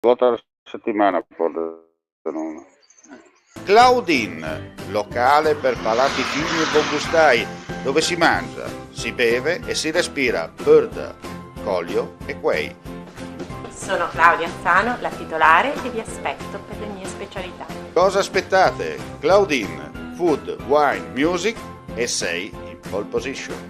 volta alla settimana portano. Claudine, locale per palati fini e buongustai, dove si mangia, si beve e si respira bird, Collio e Quay. Sono Claudia Anzano, la titolare, e vi aspetto per le mie specialità. Cosa aspettate? Claudine, food, wine, music e sei in pole position.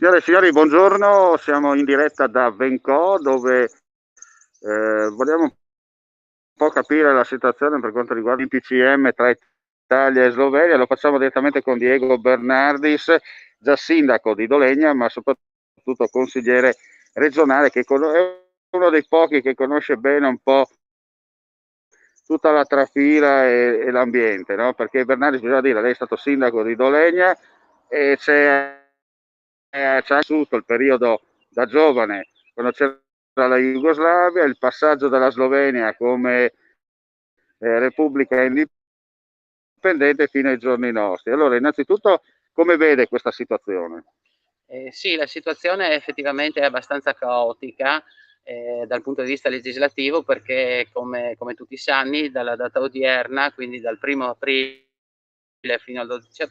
Signore e signori, buongiorno, siamo in diretta da Vencò dove vogliamo un po' capire la situazione per quanto riguarda il PCM tra Italia e Slovenia. Lo facciamo direttamente con Diego Bernardis, già sindaco di Dolegna, ma soprattutto consigliere regionale, che è uno dei pochi che conosce bene un po' tutta la trafila e l'ambiente, no? Perché Bernardis, bisogna dire, lei è stato sindaco di Dolegna e c'è vissuto il periodo da giovane, quando c'era la Jugoslavia, il passaggio della Slovenia come Repubblica indipendente fino ai giorni nostri. Allora, innanzitutto, come vede questa situazione? Sì, la situazione effettivamente è abbastanza caotica dal punto di vista legislativo, perché come tutti sanno, dalla data odierna, quindi dal 1° aprile fino al 12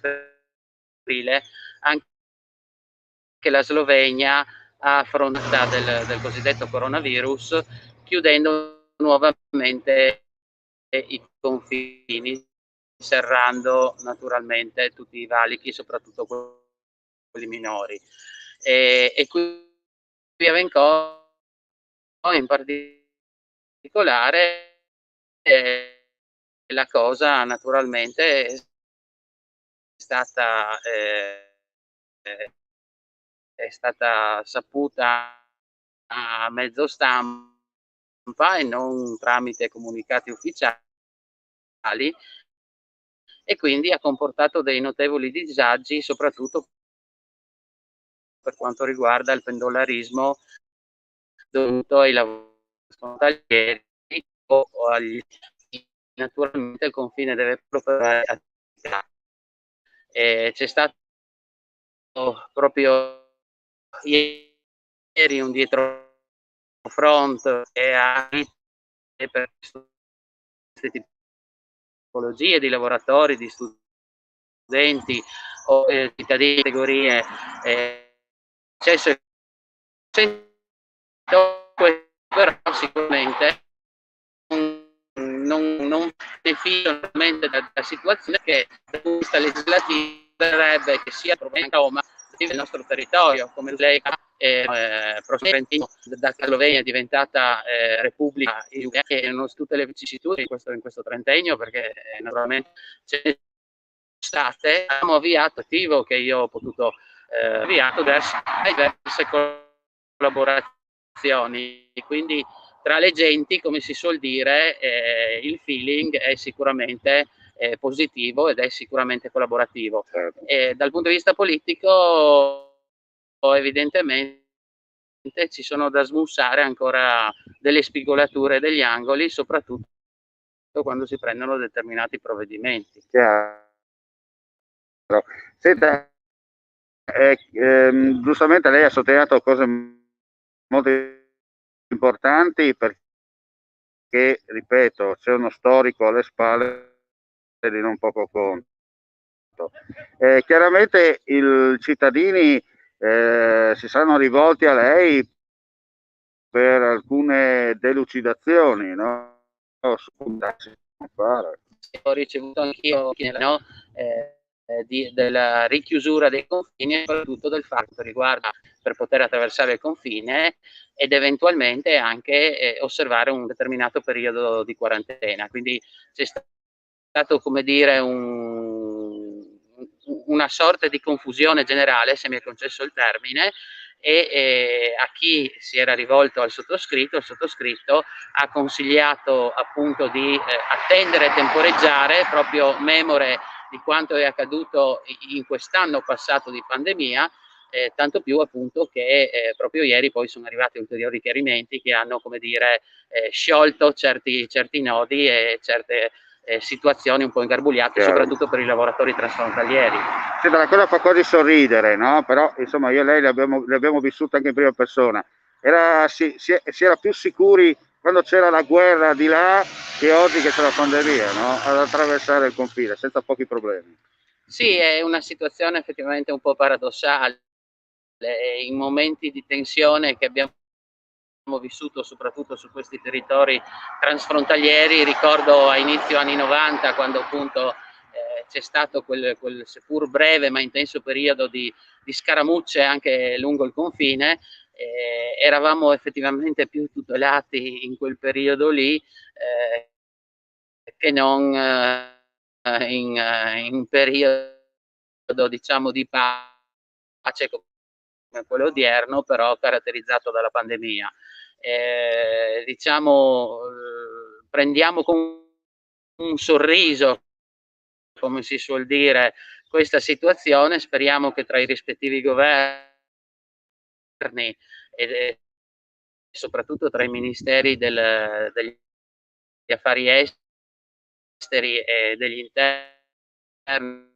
aprile, anche la Slovenia ha affrontato del cosiddetto coronavirus, chiudendo nuovamente i confini, serrando naturalmente tutti i valichi, soprattutto quelli minori. E qui a Vencò in particolare la cosa naturalmente è stata saputa a mezzo stampa e non tramite comunicati ufficiali, e quindi ha comportato dei notevoli disagi, soprattutto per quanto riguarda il pendolarismo dovuto ai lavori frontalieri o agli, naturalmente il confine deve provare attività. C'è stato proprio ieri un dietro front e per queste tipologie di lavoratori, di studenti o cittadini di categorie accesso però sicuramente non definitivamente la situazione che da questa legislativa verrebbe che sia problema Roma del nostro territorio, come lei da Slovenia è diventata Repubblica, che non tutte le vicissitudini in questo trentennio, perché naturalmente c'è state, abbiamo avviato attivo che io ho potuto avviato diverse collaborazioni, quindi tra le genti, come si suol dire, il feeling è sicuramente positivo ed è sicuramente collaborativo. Dal punto di vista politico, evidentemente ci sono da smussare ancora delle spigolature degli angoli, soprattutto quando si prendono determinati provvedimenti. Chiaro. Senta, giustamente lei ha sottolineato cose molto importanti perché, ripeto, c'è uno storico alle spalle di non poco conto. Chiaramente i cittadini si saranno rivolti a lei per alcune delucidazioni, no? Su come si può fare. Ho ricevuto anch'io, no? della richiusura dei confini e soprattutto del fatto che riguarda per poter attraversare il confine ed eventualmente anche osservare un determinato periodo di quarantena. Quindi c'è stato, come dire, una sorta di confusione generale, se mi è concesso il termine, e a chi si era rivolto al sottoscritto, il sottoscritto ha consigliato appunto di attendere e temporeggiare, proprio memore di quanto è accaduto in quest'anno passato di pandemia, tanto più appunto che proprio ieri poi sono arrivati ulteriori chiarimenti che hanno, come dire, sciolto certi nodi e certe situazioni un po' ingarbugliate, soprattutto per i lavoratori transfrontalieri. Senta, la cosa fa quasi sorridere, no? Però insomma io e lei le abbiamo vissute anche in prima persona. Si era più sicuri quando c'era la guerra di là che oggi che c'è la pandemia, no? Ad attraversare il confine senza pochi problemi. Sì, è una situazione effettivamente un po' paradossale. In momenti di tensione che abbiamo vissuto soprattutto su questi territori transfrontalieri, ricordo a inizio anni 90 quando appunto c'è stato quel seppur breve ma intenso periodo di scaramucce anche lungo il confine, eravamo effettivamente più tutelati in quel periodo lì che non in periodo diciamo di pace come quello odierno, però caratterizzato dalla pandemia. Diciamo, prendiamo con un sorriso, come si suol dire, questa situazione, speriamo che tra i rispettivi governi e soprattutto tra i ministeri degli affari esteri e degli interni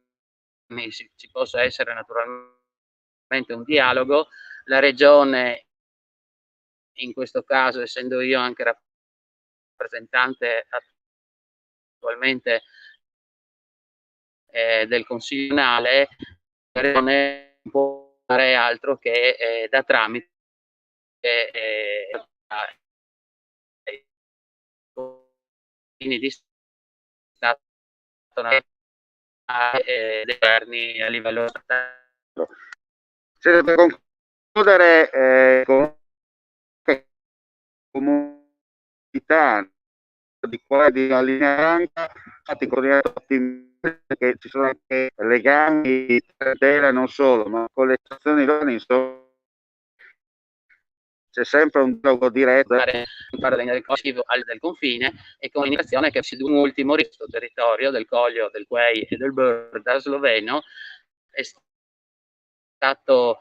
ci possa essere naturalmente un dialogo. La regione, in questo caso essendo io anche rappresentante attualmente del Consiglio comunale, la regione non può fare altro che da tramite di Stato dei governi a livello statale. Per concludere, comunità di qua di una linea bianca, infatti che ci sono anche legami tra non solo, ma con le stazioni c'è sempre un dialogo diretto del confine e con l'immigrazione che si un ultimo rischio territorio del Coglio, del Quei e del Brda sloveno è stato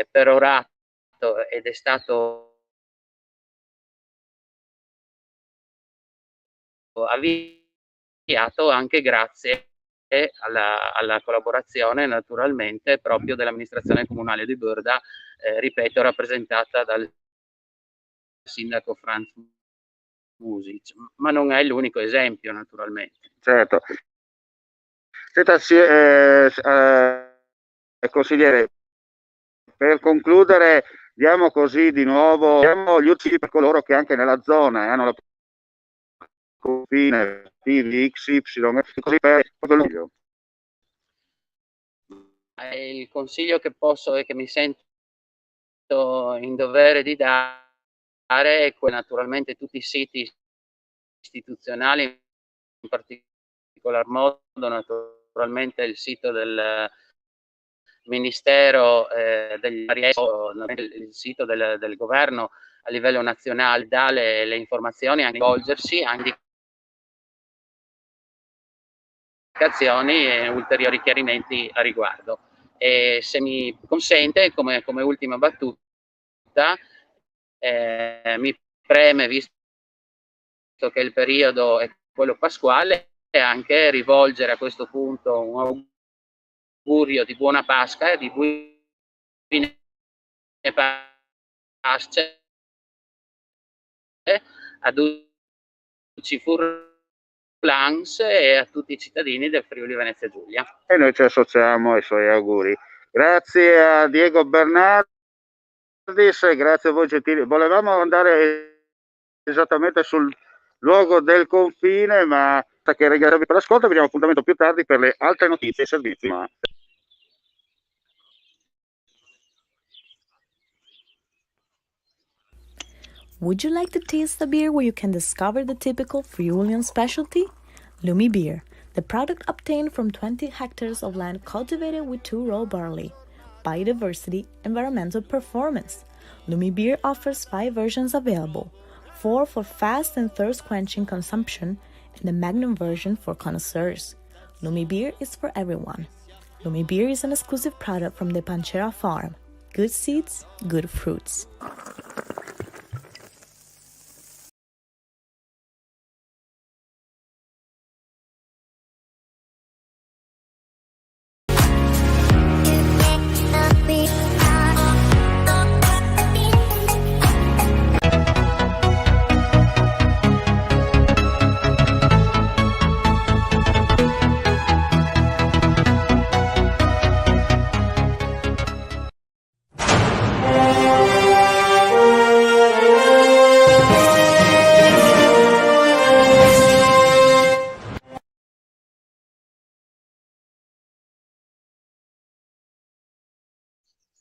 perorato ed è stato avviato anche grazie alla collaborazione naturalmente proprio dell'amministrazione comunale di Brda, ripeto, rappresentata dal sindaco Franz Music, ma non è l'unico esempio naturalmente. Certo. Senta, consigliere, per concludere diamo così di nuovo gli utili per coloro che anche nella zona hanno la confine XY, così per il il consiglio che posso e che mi sento in dovere di dare è naturalmente tutti i siti istituzionali, in particolar modo naturalmente il sito del Ministero degli Affari Esteri, il sito del governo a livello nazionale dà le informazioni, anche rivolgersi, anche indicazioni e ulteriori chiarimenti a riguardo. E se mi consente, come ultima battuta, mi preme, visto che il periodo è quello pasquale, e anche rivolgere a questo punto un augurio di buona Pasqua e di buone Pasce a Duci Furlans e a tutti i cittadini del Friuli Venezia Giulia. E noi ci associamo ai suoi auguri. Grazie a Diego Bernardis, grazie a voi gentili. Volevamo andare esattamente sul luogo del confine, ma che ringraziamo per l'ascolto, vi diamo appuntamento più tardi per le altre notizie e servizi. Would you like to taste a beer where you can discover the typical Friulian specialty? Lumi Beer, the product obtained from 20 hectares of land cultivated with 2 raw barley. Biodiversity, environmental performance. Lumi Beer offers 5 versions available, 4 for fast and thirst-quenching consumption, and the Magnum version for connoisseurs. Lumi Beer is for everyone. Lumi Beer is an exclusive product from the Panchera farm. Good seeds, good fruits.